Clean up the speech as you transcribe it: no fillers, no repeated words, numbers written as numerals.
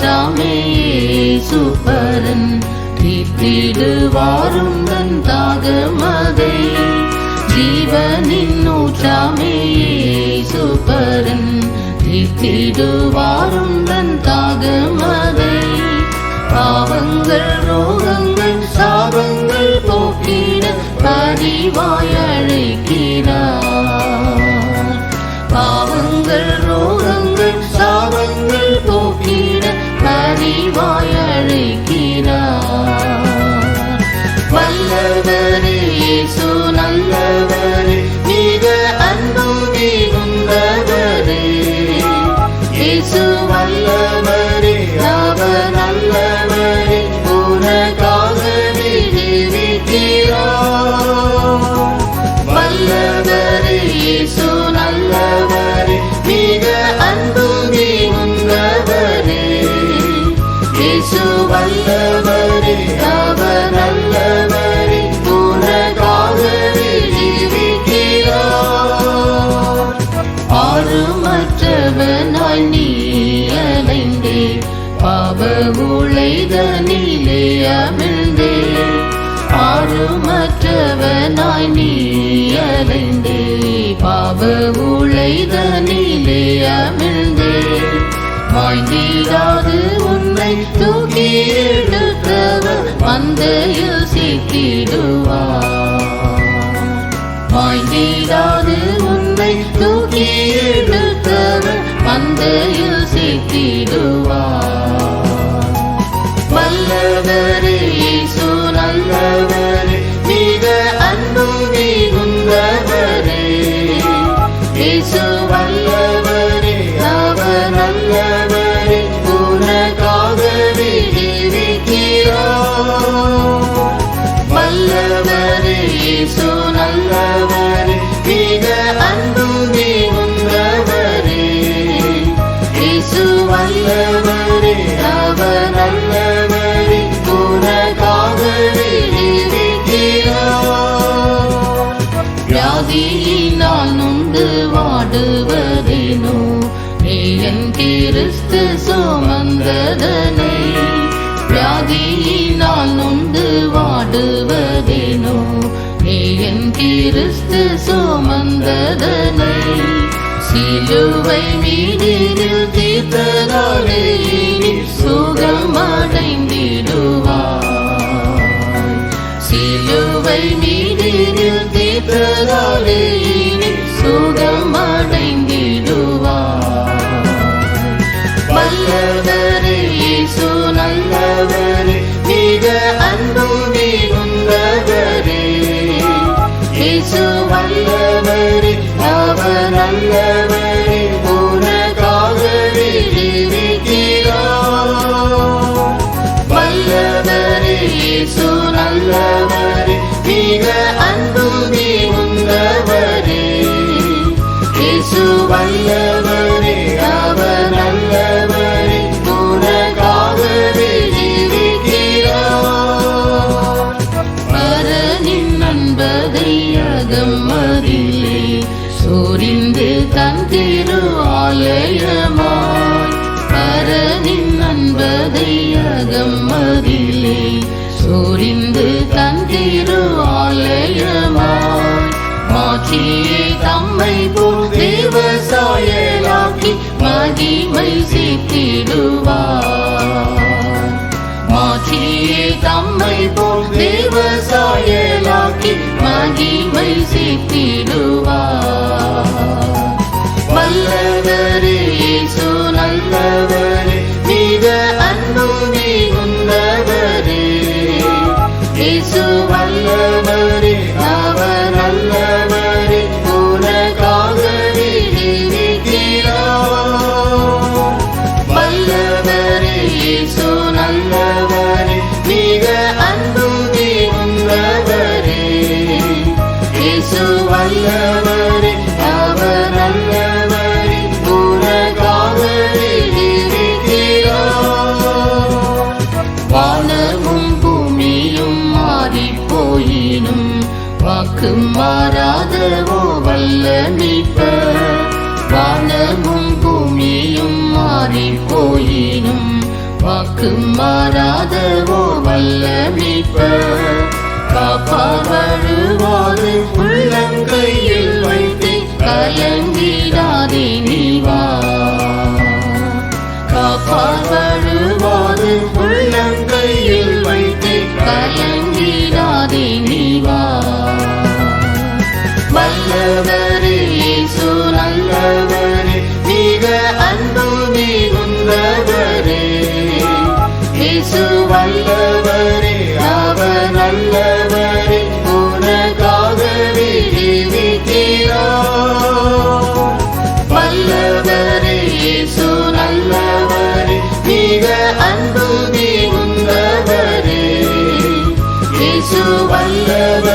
ஊற்றாமே சுப்பரன் தீர்த்திடுவாரும் தன் தாகமதை ஜீவனின் ஊற்றாமே சுப்பரன் தீர்த்திடுவாரும் தன் தாகமதை பாவங்கள் ரோகங்கள் சாபங்கள் போக்கிட பரிவாய் அழைக்கிறார் பாவங்கள் ரோகங்கள் சாபங்கள் போக்கிட பரிவாய் அழைக்கிறார் வல்லவரே இயேசு நல்லவரே மிக அன்பு மிகுந்தவரே இயேசு வல்லவரே அவர் நல்லவரே உனக்காக இருக்கிறார் வல்லவரே இயேசு நல்லவரே மிக அன்பு மிகுந்தவரே இயேசு வல்லவரே அவர் நல்லவரே உனக்காக இருக்கிறார் ஆறுமற்றவனாய் நீ அலைந்தே பாவ உளைதனிலே அமிழ்ந்தே ஆறுமற்றவனாய் நீ அலைந்தே பாவ உளைதனிலே அமிழ்ந்தே மாய்ந்திடாது உன்னை தூக்கி எடுத்தவர் மந்தையில் சிக்கிடுவார் மாய்ந்திடாது உன்னை தூக்கி எடுத்தவர் மந்தையில் சிக்கிடுவார் வல்லவரே இயேசு நல்லவரே மிக அன்பு மிகுந்தவரே இயேசு வல்லவரே அவர் நல்லவரே உனக்காக இருக்கிறார் வல்லவரே இயேசு நல்லவரே மிக அன்பு மிகுந்தவரே இயேசு வல்லவரே அவர் நல்லவரே உனக்காக இருக்கிறார் வியாதியினால் நொந்து வாடுவதேனோ நீ என் கிறிஸ்து சுமந்ததனை வியாதியினால் நொந்து வாடுவதேனோ நீ என் கிறிஸ்து சுமந்ததனை சிலுவை மீதில் தீர்த்ததாலே இனி சுகம் அடைந்திடுவாய் சிலுவை மீதில் தீர்த்ததாலே இனி சுகம் அடைந்திடுவாய் வல்லவரே இயேசு நல்லவரே மிக அன்பு மிகுந்தவரே இயேசு வல்லவரே அவர் நல்லவரே உனக்காக இருக்கிறார் வல்லவரே இயேசு நல்லவரே மிக அன்பு மிகுந்தவரே இயேசு வல்லவரே அவர் நல்லவரே உனக்காக இருக்கிறார் பரனின் நண்பதை அகமதிலே சோரிந்து தன் திரு ஆலயமாய் பரனின் நண்பதை அகமதிலே சோரிந்து தன் திரு ஆலயமாய் மாற்றியே தம்மை போல் தேவசாயலாக்கி மகிமை சேர்த்திடுவார் மாற்றியே தம்மை போல் தேவசாயலாக்கி மகிமை சேர்த்திடுவார் வல்லவரே இயேசு நல்லவரே மிக அன்பு மிகுந்தவரே இயேசு வல்லவரே அவர் நல்லவரே உனக்காக இருக்கிறார் வல்லவரே இயேசு நல்லவரே மிக அன்பு மிகுந்தவரே இயேசு வல்லவரே அவர் நல்லவரே உனக்காக இருக்கிறார் வானமும் பூமியும் மாறிப்போயினும் வாக்கு மாறாதவோ வல்ல மீட்பர் வானமும் பூமியும் மாறிப்போயினும் வாக்கு மாறாதவோ வல்ல மீட்பர் காப்பார் வழுவாது உள்ளங்கையில் வைத்து கலங்கிடாதே நீ வா காப்பார் வழுவாது உள்ளங்கையில் வைத்து கலங்கிடாதே நீ வா வல்லவரே இயேசு நல்லவரே மிக அன்பு மிகுந்தவரே இயேசு வல்லவரே அவர் நல்லவரே உனக்காகவே ஜீவிக்கிறார் வல்லவரே இயேசு நல்லவரே மிக அன்பு மிகுந்தவரே இயேசு வல்லவரே